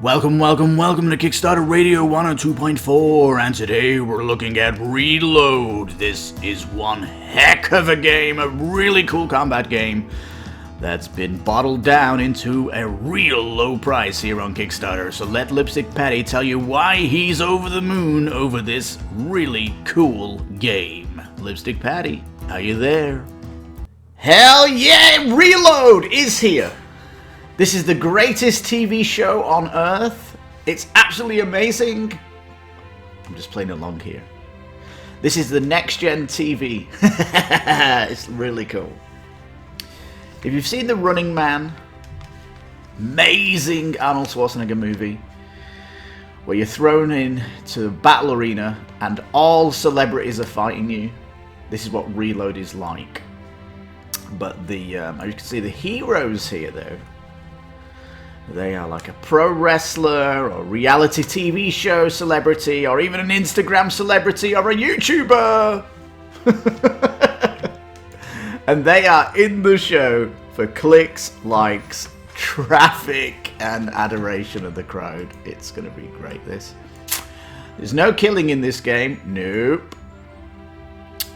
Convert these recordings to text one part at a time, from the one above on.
Welcome to Kickstarter Radio 102.4, and today we're looking at Reload. This is one heck of a game, a really cool combat game that's been bottled down into a real low price here on Kickstarter. So let Lipstickpaddy tell you why he's over the moon over this really cool game. Lipstickpaddy, are you there? Hell yeah, Reload is here! This is the greatest TV show on Earth. It's absolutely amazing. I'm just playing along here. This is the next-gen TV. It's really cool. If you've seen The Running Man, amazing Arnold Schwarzenegger movie, where you're thrown into a battle arena and all celebrities are fighting you, this is what Reload is like. But as you can see, the heroes here, though, they are like a pro wrestler or reality TV show celebrity or even an Instagram celebrity or a YouTuber. And they are in the show for clicks, likes, traffic, and adoration of the crowd. It's going to be great, this. There's no killing in this game. Nope.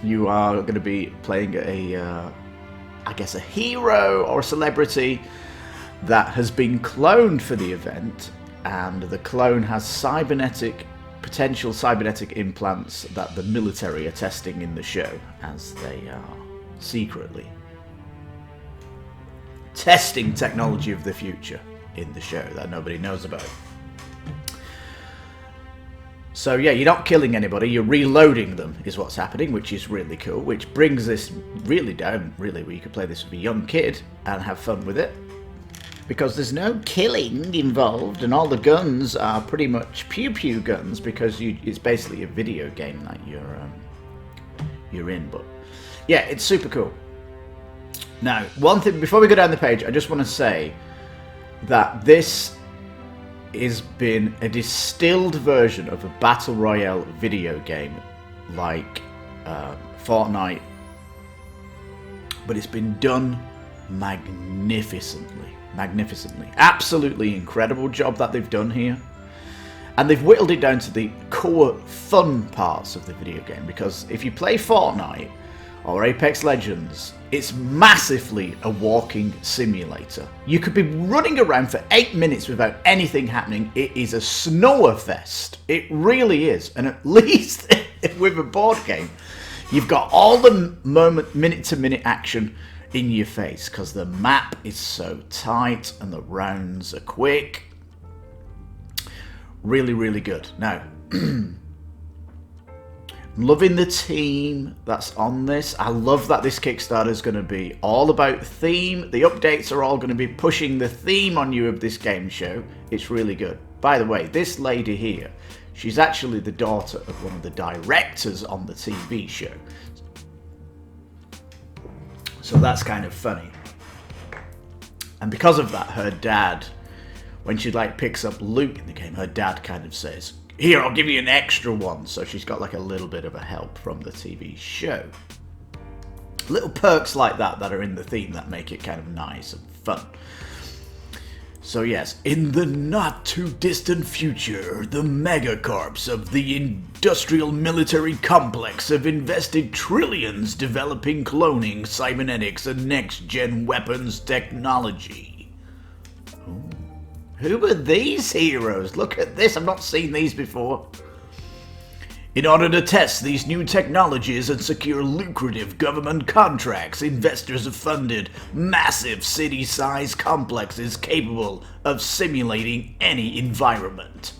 You are going to be playing a hero or a celebrity that has been cloned for the event, and the clone has potential cybernetic implants that the military are testing in the show, as they are secretly testing technology of the future in the show that nobody knows about. So yeah, you're not killing anybody, you're reloading them is what's happening, which is really cool, which brings this really down, really, where you could play this with a young kid and have fun with it. Because there's no killing involved, and all the guns are pretty much pew-pew guns, because it's basically a video game that you're in. But yeah, it's super cool. Now, one thing before we go down the page, I just want to say that this has been a distilled version of a battle royale video game, like Fortnite, but it's been done magnificently. Absolutely incredible job that they've done here. And they've whittled it down to the core fun parts of the video game, because if you play Fortnite or Apex Legends, it's massively a walking simulator. You could be running around for 8 minutes without anything happening. It is a snow-fest. It really is. And at least with a board game, you've got all the minute-to-minute action in your face, because the map is so tight and the rounds are quick. Really, really good. Now, loving the team that's on this. I love that this Kickstarter is going to be all about theme. The updates are all going to be pushing the theme on you of this game show. It's really good. By the way, this lady here, she's actually the daughter of one of the directors on the TV show. So that's kind of funny. And because of that, her dad, when she picks up loot in the game, her dad kind of says, "Here, I'll give you an extra one." So she's got like a little bit of a help from the TV show. Little perks like that are in the theme that make it kind of nice and fun. So yes, in the not too distant future, the megacorps of the industrial military complex have invested trillions developing cloning, cybernetics, and next-gen weapons technology. Ooh. Who are these heroes? Look at this, I've not seen these before. In order to test these new technologies and secure lucrative government contracts, investors have funded massive city-sized complexes capable of simulating any environment.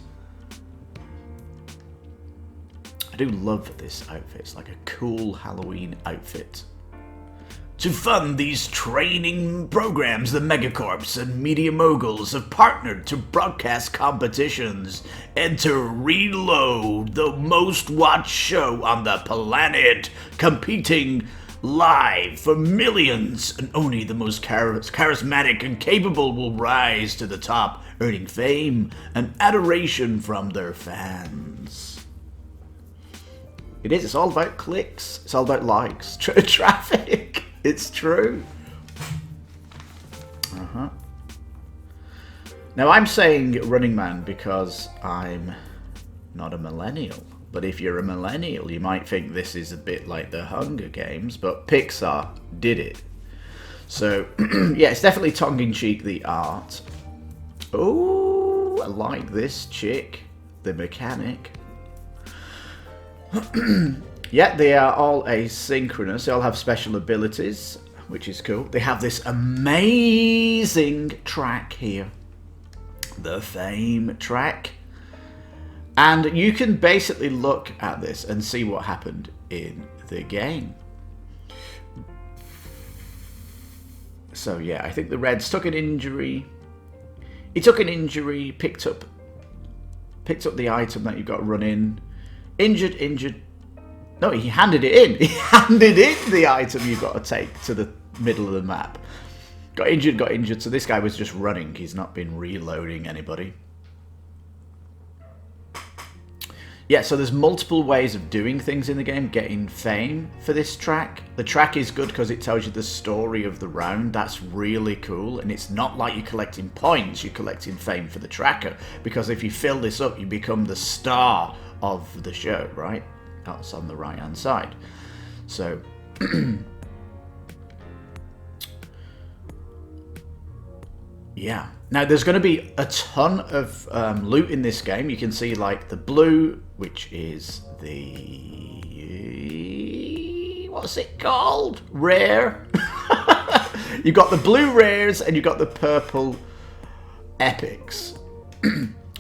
I do love this outfit. It's like a cool Halloween outfit. To fund these training programs, the megacorps and media moguls have partnered to broadcast competitions. Enter Reload, the most watched show on the planet, competing live for millions, and only the most charismatic and capable will rise to the top, earning fame and adoration from their fans. It is, it's all about clicks, it's all about likes, traffic. It's true. Now, I'm saying Running Man because I'm not a millennial. But if you're a millennial, you might think this is a bit like the Hunger Games, but Pixar did it. So, yeah, it's definitely tongue-in-cheek, the art. Oh, I like this chick, the mechanic. Yeah, they are all asynchronous. They all have special abilities, which is cool. They have this amazing track here. The Fame track. And you can basically look at this and see what happened in the game. So yeah, I think the Reds took an injury. He took an injury, picked up the item that you've got to run in. Injured. No, he handed it in. He handed in the item you've got to take to the middle of the map. Got injured. So this guy was just running. He's not been reloading anybody. Yeah, so there's multiple ways of doing things in the game, getting fame for this track. The track is good because it tells you the story of the round. That's really cool. And it's not like you're collecting points, you're collecting fame for the tracker. Because if you fill this up, you become the star of the show, right? That's on the right-hand side. So... yeah. Now, there's going to be a ton of loot in this game. You can see, like, the blue, which is the... what's it called? Rare. You've got the blue rares and you've got the purple epics.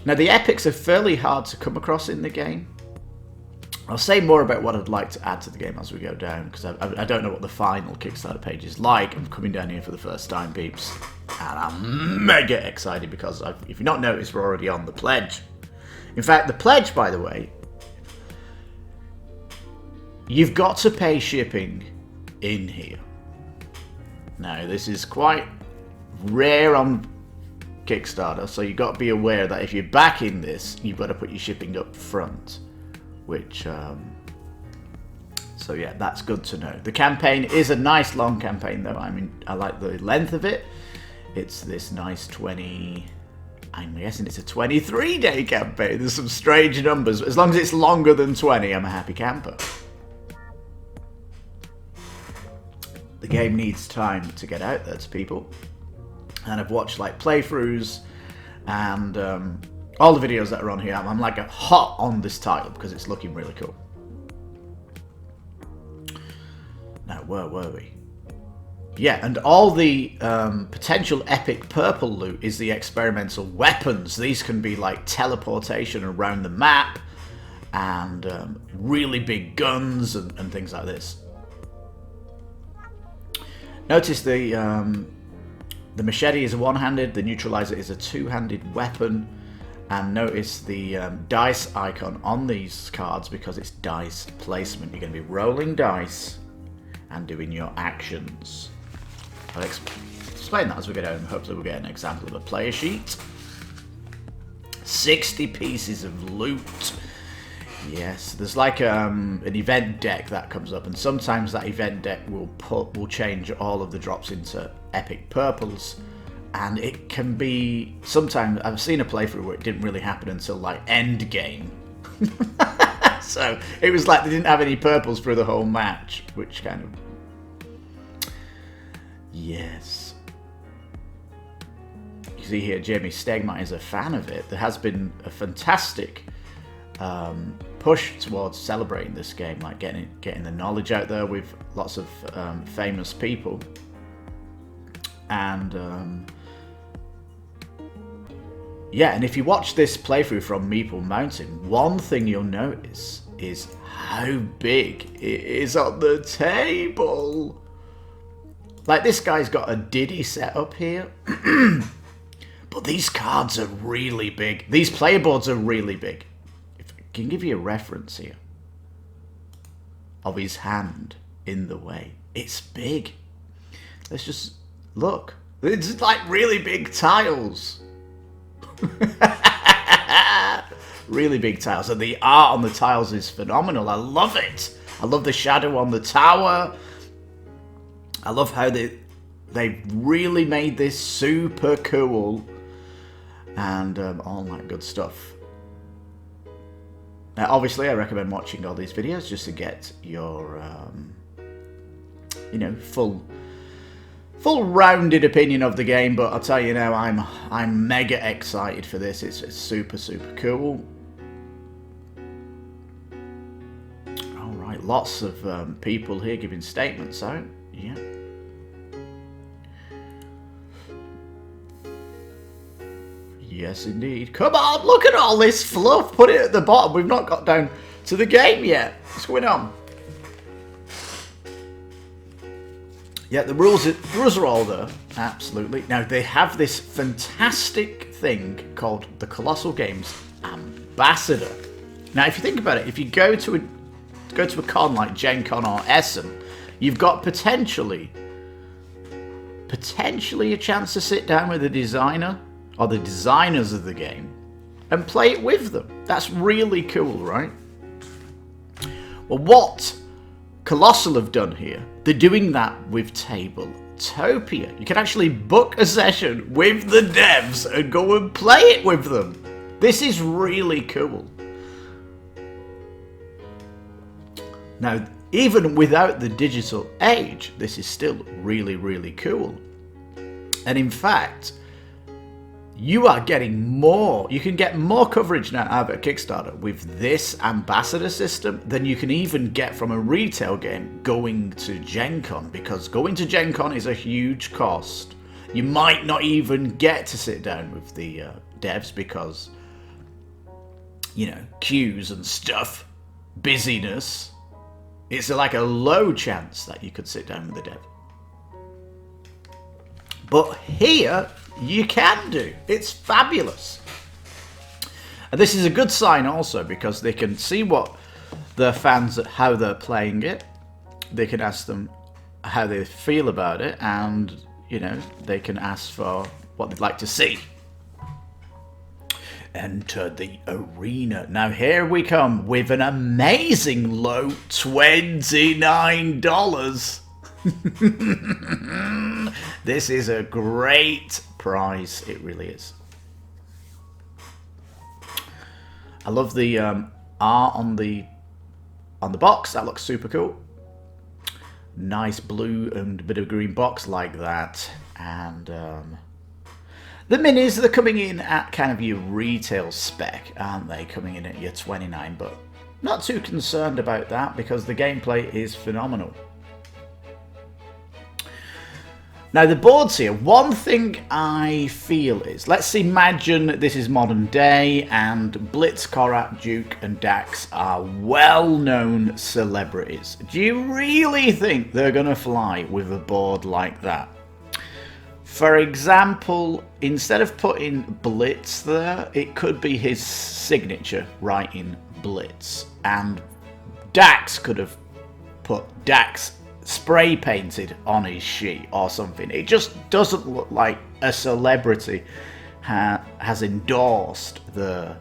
Now, the epics are fairly hard to come across in the game. I'll say more about what I'd like to add to the game as we go down, because I don't know what the final Kickstarter page is like. I'm coming down here for the first time, peeps. And I'm mega excited because, if you've not noticed, we're already on the pledge. In fact, the pledge, by the way, you've got to pay shipping in here. Now, this is quite rare on Kickstarter, so you've got to be aware that if you're backing this, you've got to put your shipping up front. Which, so yeah, that's good to know. The campaign is a nice long campaign, though. I mean, I like the length of it. It's this nice I'm guessing it's a 23-day campaign. There's some strange numbers. As long as it's longer than 20, I'm a happy camper. The game needs time to get out there to people. And I've watched, like, playthroughs and all the videos that are on here. I'm like hot on this title because it's looking really cool. Now, where were we? Yeah, and all the potential epic purple loot is the experimental weapons. These can be like teleportation around the map and really big guns and things like this. Notice the machete is a one-handed, the neutralizer is a two-handed weapon, and notice the dice icon on these cards because it's dice placement. You're going to be rolling dice and doing your actions. I'll explain that as we get home. Hopefully we'll get an example of a player sheet. 60 pieces of loot. Yes, there's like an event deck that comes up, and sometimes that event deck will change all of the drops into epic purples, and it can be, sometimes I've seen a playthrough where it didn't really happen until like end game. So it was like they didn't have any purples through the whole match, which kind of, yes. You see here, Jamie Stegmaier is a fan of it. There has been a fantastic push towards celebrating this game, like getting the knowledge out there with lots of famous people. And yeah, and if you watch this playthrough from Meeple Mountain, one thing you'll notice is how big it is on the table. Like, this guy's got a Diddy set up here. But these cards are really big. These player boards are really big. If I can give you a reference here of his hand in the way. It's big. Let's just look. It's like really big tiles. Really big tiles, and the art on the tiles is phenomenal. I love it. I love the shadow on the tower. I love how they really made this super cool. and all that good stuff. Now, obviously, I recommend watching all these videos just to get your, you know, full rounded opinion of the game. But I'll tell you now, I'm mega excited for this. It's super cool. All right, lots of people here giving statements out. Yeah. Yes, indeed. Come on, look at all this fluff. Put it at the bottom. We've not got down to the game yet. What's going on? Yeah, the rules are all there. Absolutely. Now, they have this fantastic thing called the Colossal Games Ambassador. Now, if you think about it, if you go to a con like Gen Con or Essen, you've got potentially a chance to sit down with a designer or the designers of the game and play it with them. That's really cool, right? Well, what Colossal have done here, they're doing that with Tabletopia. You can actually book a session with the devs and go and play it with them. This is really cool. Now, even without the digital age, this is still really cool. And in fact, you are getting more. You can get more coverage now out of Kickstarter with this ambassador system than you can even get from a retail game going to Gen Con, because going to Gen Con is a huge cost. You might not even get to sit down with the devs because, you know, queues and stuff, busyness. It's like a low chance that you could sit down with the dev. But here, you can do. It's fabulous. And this is a good sign also, because they can see what their fans, how they're playing it. They can ask them how they feel about it, and, you know, they can ask for what they'd like to see. Enter the arena. Now here we come with an amazing low $29. This is a great price. It really is. I love the art on the box. That looks super cool. Nice blue and a bit of green box like that. And the minis, they're coming in at kind of your retail spec, aren't they? Coming in at your 29, but not too concerned about that because the gameplay is phenomenal. Now the boards here, one thing I feel is, let's imagine this is modern day and Blitz, Korat, Duke and Dax are well-known celebrities. Do you really think they're going to fly with a board like that? For example, instead of putting Blitz there, it could be his signature writing Blitz. And Dax could have put Dax spray painted on his sheet or something. It just doesn't look like a celebrity has endorsed the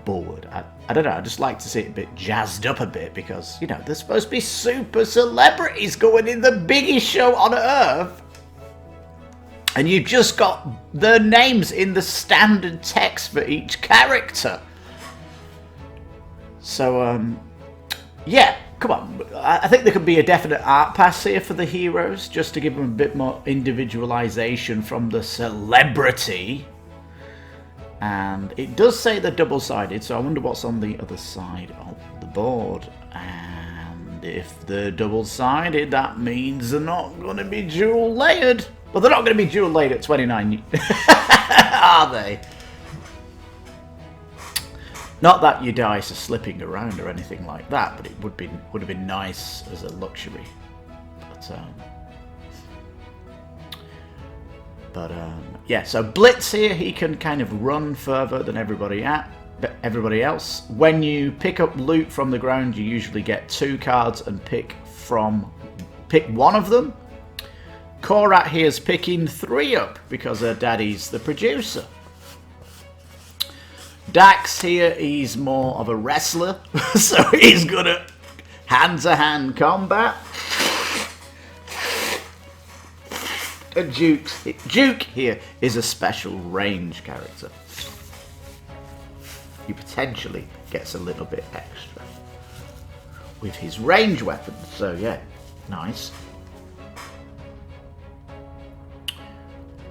board. I don't know, I just like to see it a bit jazzed up a bit because, you know, there's supposed to be super celebrities going in the biggest show on earth. And you've just got their names in the standard text for each character. So, yeah, come on. I think there could be a definite art pass here for the heroes, just to give them a bit more individualization from the celebrity. And it does say they're double-sided, so I wonder what's on the other side of the board. And if they're double-sided, that means they're not going to be dual-layered. Well, they're not going to be dual-layered at 29, are they? Not that your dice are slipping around or anything like that, but it would have been nice as a luxury. But yeah. So Blitz here, he can kind of run further than everybody else. When you pick up loot from the ground, you usually get 2 cards and pick one of them. Korat here is picking 3 up because her daddy's the producer. Dax here, he's more of a wrestler, so he's good at hand-to-hand combat. And Duke here is a special range character. he potentially gets a little bit extra with his range weapons. So yeah, nice.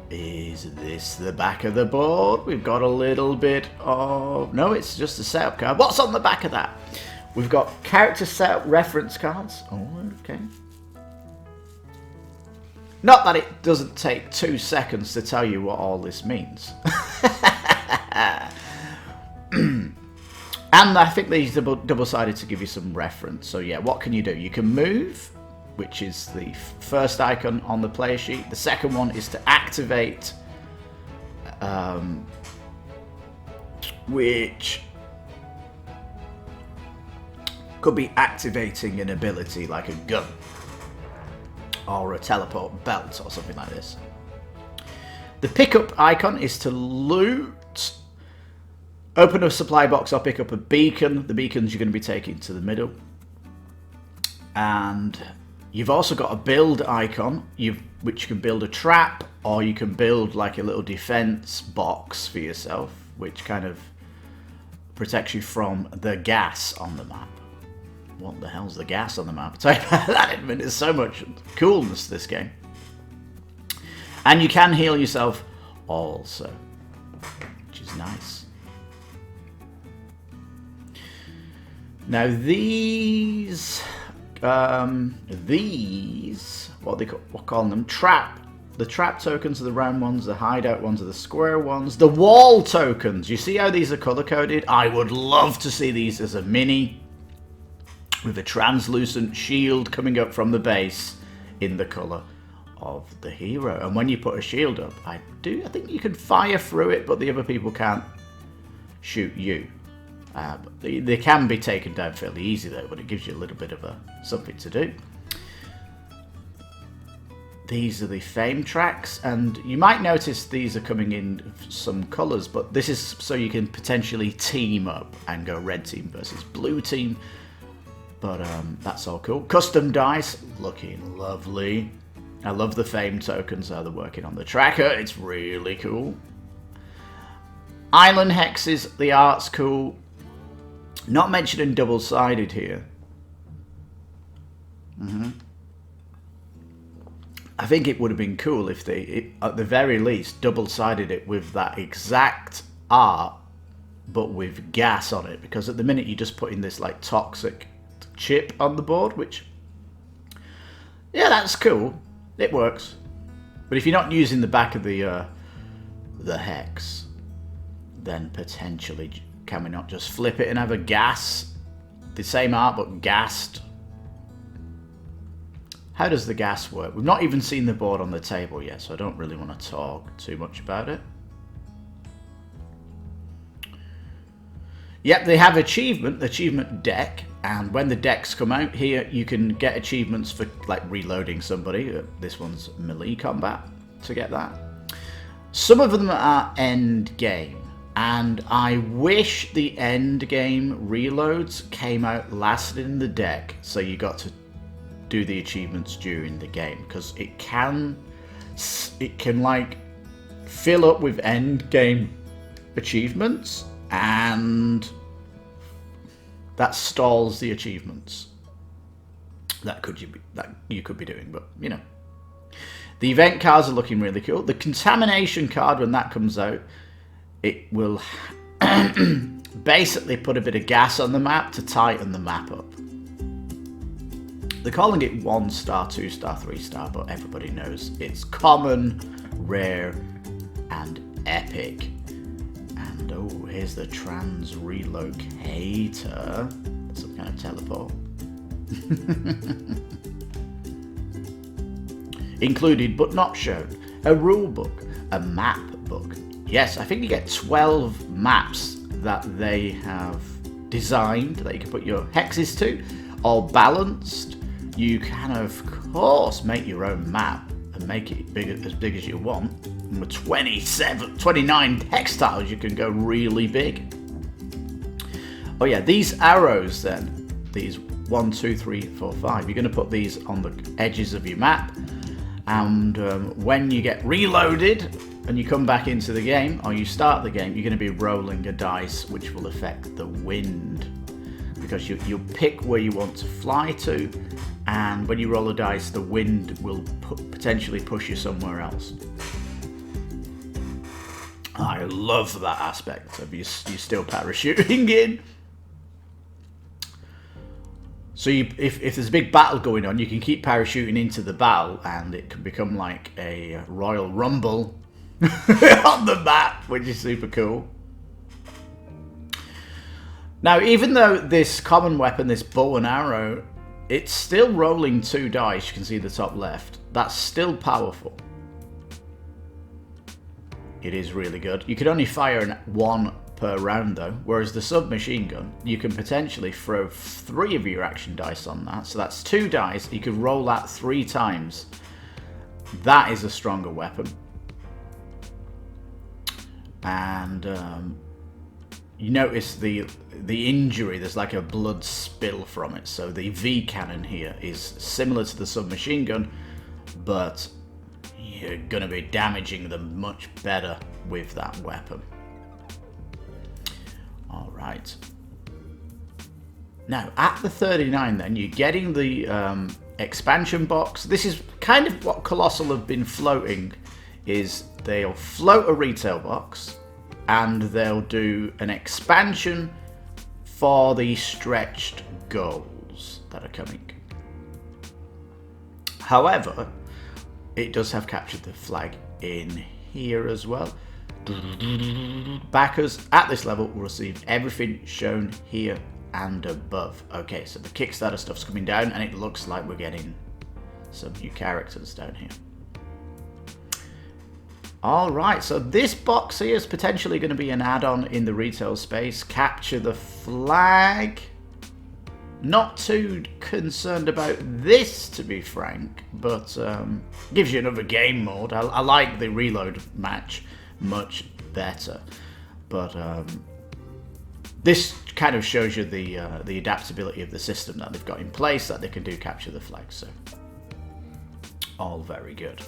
Is this the back of the board? We've got a little bit of... No, it's just a setup card. What's on the back of that? We've got character setup reference cards. Oh, okay. Not that it doesn't take 2 seconds to tell you what all this means. And I think these are double-sided to give you some reference. So yeah, what can you do? You can move, which is the first icon on the player sheet. The second one is to activate, which could be activating an ability like a gun or a teleport belt or something like this. The pickup icon is to loot. Open a supply box or pick up a beacon. The beacons you're going to be taking to the middle. And you've also got a build icon, which you can build a trap, or you can build like a little defense box for yourself, which kind of protects you from the gas on the map. What the hell's the gas on the map? I'll tell you about that in a minute. There's so much coolness to this game. And you can heal yourself also, which is nice. Now these, what they calling them? The trap tokens are the round ones, the hideout ones are the square ones. The wall tokens, you see how these are color coded? I would love to see these as a mini with a translucent shield coming up from the base in the color of the hero. And when you put a shield up, I think you can fire through it, but the other people can't shoot you. But they can be taken down fairly easy though, but it gives you a little bit of something to do. These are the fame tracks, and you might notice these are coming in some colours, but this is so you can potentially team up and go red team versus blue team. But that's all cool. Custom dice, looking lovely. I love the fame tokens, how they're working on the tracker. It's really cool. Island hexes, the art's cool. Not mentioning double-sided here. I think it would have been cool if they, at the very least, double-sided it with that exact art, but with gas on it. Because at the minute you just put in this like toxic chip on the board, which, yeah, that's cool. It works. But if you're not using the back of the hex, then potentially, can we not just flip it and have a gas? The same art, but gassed. How does the gas work? We've not even seen the board on the table yet, so I don't really want to talk too much about it. Yep, they have achievement deck, and when the decks come out here, you can get achievements for like reloading somebody. This one's melee combat to get that. Some of them are end game, and I wish the end game reloads came out last in the deck, so you got to do the achievements during the game, because it can like fill up with end game achievements, and that stalls the achievements that you could be doing. But you know, the event cards are looking really cool. The contamination card, when that comes out, it will basically put a bit of gas on the map to tighten the map up. They're calling it 1 star, 2 star, 3 star, but everybody knows it's common, rare, and epic. And oh, here's the trans relocator. Some kind of teleport. Included but not shown, a rule book, a map book. Yes, I think you get 12 maps that they have designed that you can put your hexes to, all balanced. You can, of course, make your own map and make it as big as you want. And with 29 hex tiles, you can go really big. Oh yeah, these arrows then, these 1, 2, 3, 4, 5, you're going to put these on the edges of your map. And when you get reloaded, and you come back into the game, or you start the game, you're going to be rolling a dice which will affect the wind. Because you'll pick where you want to fly to, and when you roll a dice, the wind will potentially push you somewhere else. I love that aspect of you're still parachuting in. So if there's a big battle going on, you can keep parachuting into the battle, and it can become like a Royal Rumble on the map, which is super cool. Now, even though this common weapon, this bow and arrow, it's still rolling 2 dice, you can see the top left. That's still powerful. It is really good. You can only fire 1 per round though, whereas the submachine gun, you can potentially throw 3 of your action dice on that. So that's 2 dice, you can roll that 3 times. That is a stronger weapon. And you notice the injury, there's like a blood spill from it. So the V cannon here is similar to the submachine gun, but you're going to be damaging them much better with that weapon. Alright. Now, at the 39 then, you're getting the expansion box. This is kind of what Colossal have been floating, is they'll float a retail box, and they'll do an expansion for the stretched goals that are coming. However, it does have captured the flag in here as well. Backers at this level will receive everything shown here and above. Okay, so the Kickstarter stuff's coming down, and it looks like we're getting some new characters down here. Alright, so this box here is potentially going to be an add-on in the retail space. Capture the flag. Not too concerned about this, to be frank, but gives you another game mode. I like the reload match much better, but this kind of shows you the adaptability of the system that they've got in place, that they can do capture the flag. So all very good.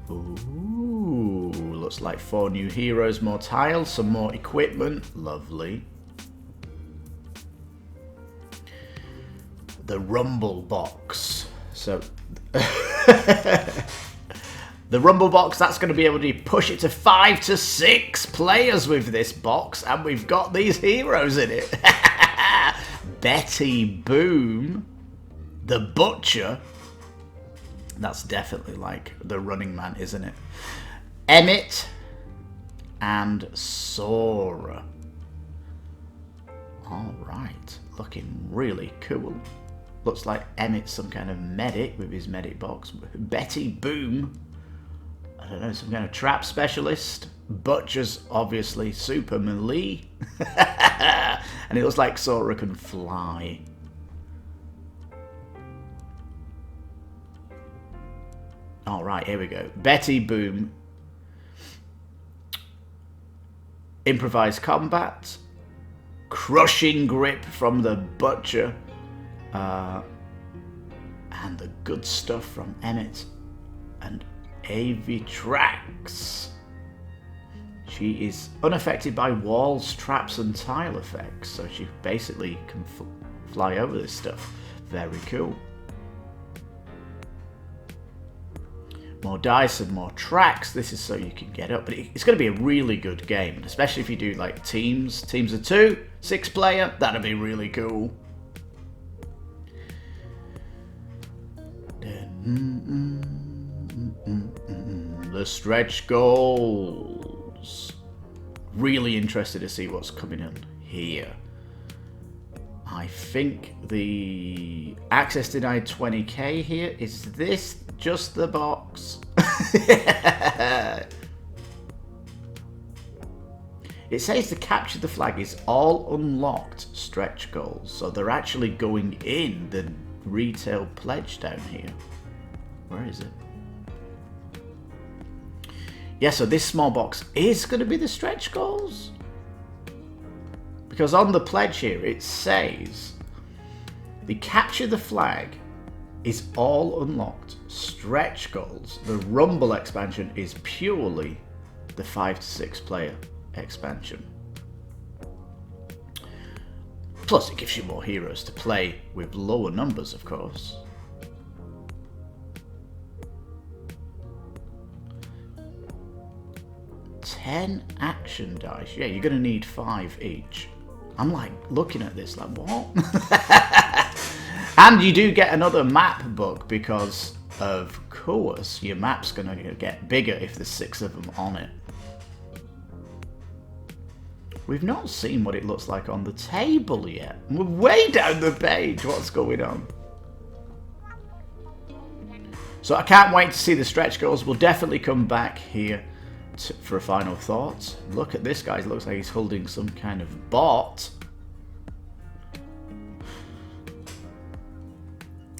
Ooh, looks like 4 new heroes, more tiles, some more equipment. Lovely. The Rumble box. So the Rumble box, that's going to be able to push it to 5 to 6 players with this box, and we've got these heroes in it. Betty Boom, the Butcher. That's definitely like the Running Man, isn't it? Emmett and Sora. Alright, looking really cool. Looks like Emmett's some kind of medic with his medic box. Betty Boom, I don't know, some kind of trap specialist. Butcher's obviously super melee. And it looks like Sora can fly. Alright, here we go. Betty Boom. Improvised combat. Crushing grip from the Butcher. And the good stuff from Emmett. And Avitrax. She is unaffected by walls, traps, and tile effects. So she basically can fly over this stuff. Very cool. More dice and more tracks. This is so you can get up, but it's going to be a really good game, especially if you do like teams of 2, 6 player. That'd be really cool. The stretch goals. Really interested to see what's coming in here. I think the access denied 20k here. Is this just the box? It says to capture the flag is all unlocked stretch goals. So they're actually going in the retail pledge down here. Where is it? Yeah, so this small box is going to be the stretch goals. Because on the pledge here, it says the capture the flag is all unlocked stretch goals. The Rumble expansion is purely the 5 to 6 player expansion. Plus it gives you more heroes to play with lower numbers, of course. $10 action dice. Yeah, you're gonna need 5 each. I'm like looking at this like, what? And you do get another map book because, of course, your map's gonna get bigger if there's 6 of them on it. We've not seen what it looks like on the table yet. We're way down the page. What's going on? So I can't wait to see the stretch goals. We'll definitely come back here for a final thought. Look at this guy. It looks like he's holding some kind of bot.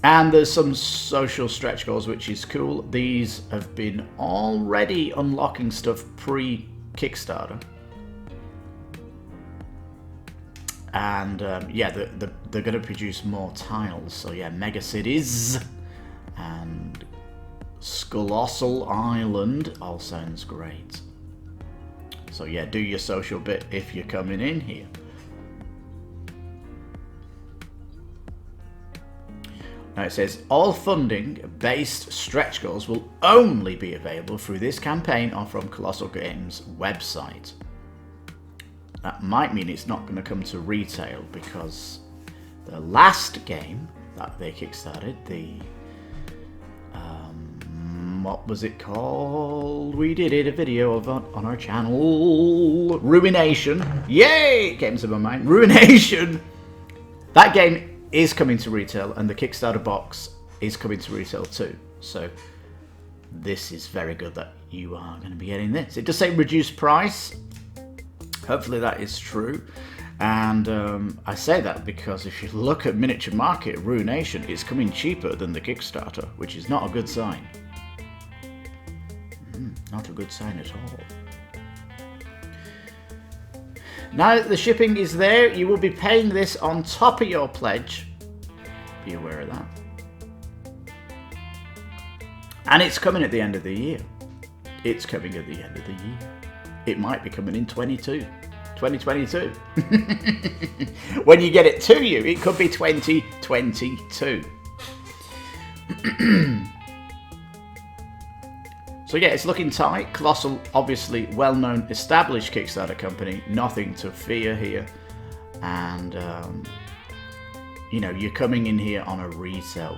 And there's some social stretch goals, which is cool. These have been already unlocking stuff pre-Kickstarter. And yeah, they're going to produce more tiles. So yeah, Mega Cities and Colossal Island all sounds great. So yeah, do your social bit if you're coming in here. Now it says, all funding-based stretch goals will only be available through this campaign or from Colossal Games' website. That might mean it's not going to come to retail because the last game that they kickstarted, the what was it called? We did a video of on our channel. Ruination. Yay! It came to my mind. Ruination. That game is coming to retail, and the Kickstarter box is coming to retail too. So this is very good that you are going to be getting this. It does say reduced price. Hopefully that is true. And I say that because if you look at Miniature Market, Ruination is coming cheaper than the Kickstarter, which is not a good sign. Not a good sign at all. Now that the shipping is there, you will be paying this on top of your pledge. Be aware of that. And it's coming at the end of the year. It's coming at the end of the year. It might be coming in 2022. When you get it to you, it could be 2022. So yeah, it's looking tight. Colossal, obviously well-known, established Kickstarter company. Nothing to fear here. And, you know, you're coming in here on a retail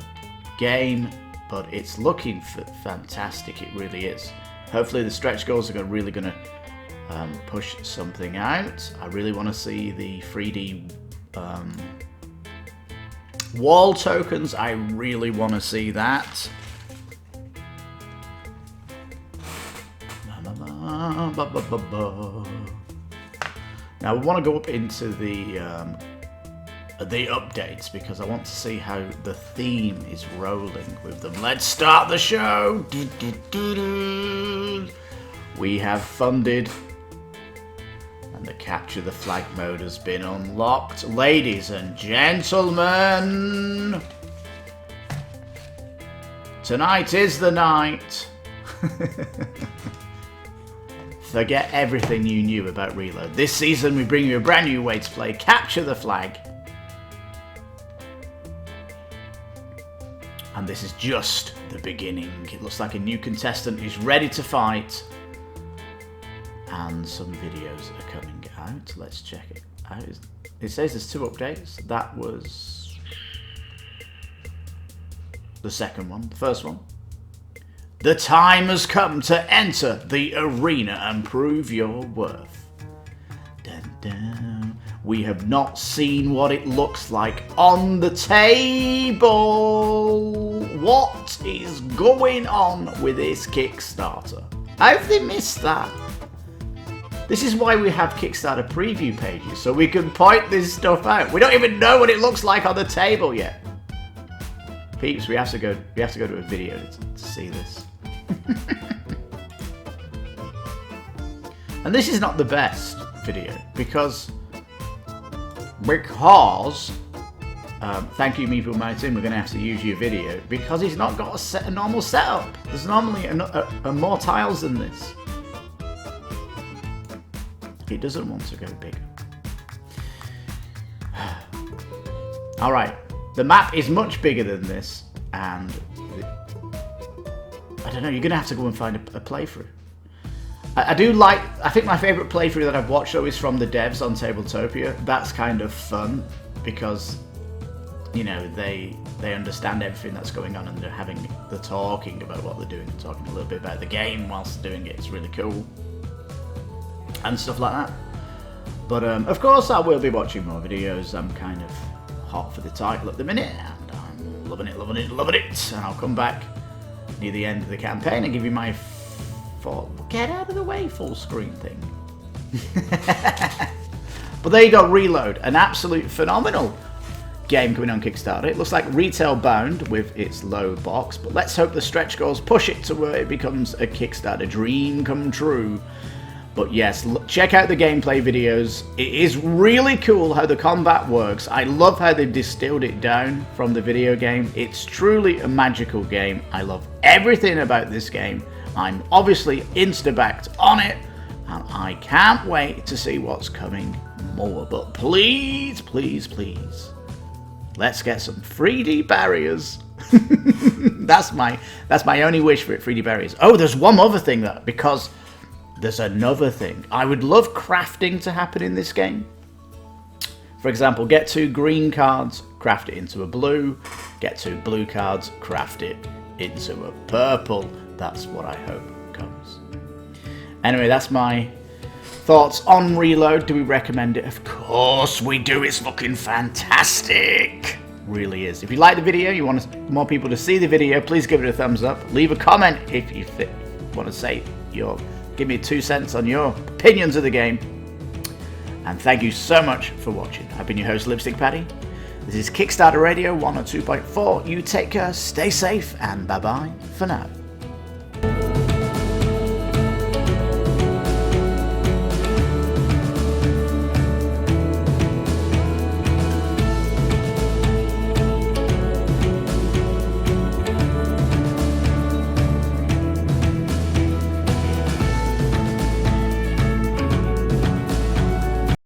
game, but it's looking fantastic. It really is. Hopefully the stretch goals are really going to push something out. I really want to see the 3D wall tokens. I really want to see that. Now we want to go up into the updates because I want to see how the theme is rolling with them. Let's start the show. We have funded, and the capture the flag mode has been unlocked. Ladies and gentlemen, tonight is the night. Forget everything you knew about Reload. This season we bring you a brand new way to play Capture the Flag. And this is just the beginning. It looks like a new contestant is ready to fight. And some videos are coming out. Let's check it out. It says there's 2 updates. That was the second one. The first one. The time has come to enter the arena and prove your worth. Dun, dun. We have not seen what it looks like on the table. What is going on with this Kickstarter? How have they missed that? This is why we have Kickstarter preview pages, so we can point this stuff out. We don't even know what it looks like on the table yet. Peeps, we have to go to a video to see this. And this is not the best video because thank you Meeple Mountain, we're going to have to use your video because he's not got a normal setup. There's normally more tiles than this. it doesn't want to go bigger. Alright, the map is much bigger than this, and I don't know, you're going to have to go and find a playthrough. I think my favourite playthrough that I've watched though is from the devs on Tabletopia. That's kind of fun because, you know, they understand everything that's going on and they're talking about what they're doing, talking a little bit about the game whilst doing it. It's really cool and stuff like that. But of course I will be watching more videos. I'm kind of hot for the title at the minute and I'm loving it. And I'll come back near the end of the campaign and give you my get out of the way full screen thing. But there you go, Reload, an absolute phenomenal game coming on Kickstarter. It looks like retail bound with its low box, but let's hope the stretch goals push it to where it becomes a Kickstarter dream come true. But yes, check out the gameplay videos. It is really cool how the combat works. I love how they've distilled it down from the video game. It's truly a magical game. I love everything about this game. I'm obviously insta-backed on it, and I can't wait to see what's coming more. But please, please, please, let's get some 3D barriers. That's my only wish for it, 3D barriers. Oh, there's one other thing because there's another thing. I would love crafting to happen in this game. For example, get 2 green cards, craft it into a blue. Get 2 blue cards, craft it into a purple. That's what I hope comes. Anyway, that's my thoughts on Reload. Do we recommend it? Of course we do. It's fucking fantastic. Really is. If you like the video, you want more people to see the video, please give it a thumbs up. Leave a comment if you want to say give me 2 cents on your opinions of the game. And thank you so much for watching. I've been your host, Lipstickpaddy. This is Kickstarter Radio 102.4. You take care, stay safe, and bye-bye for now.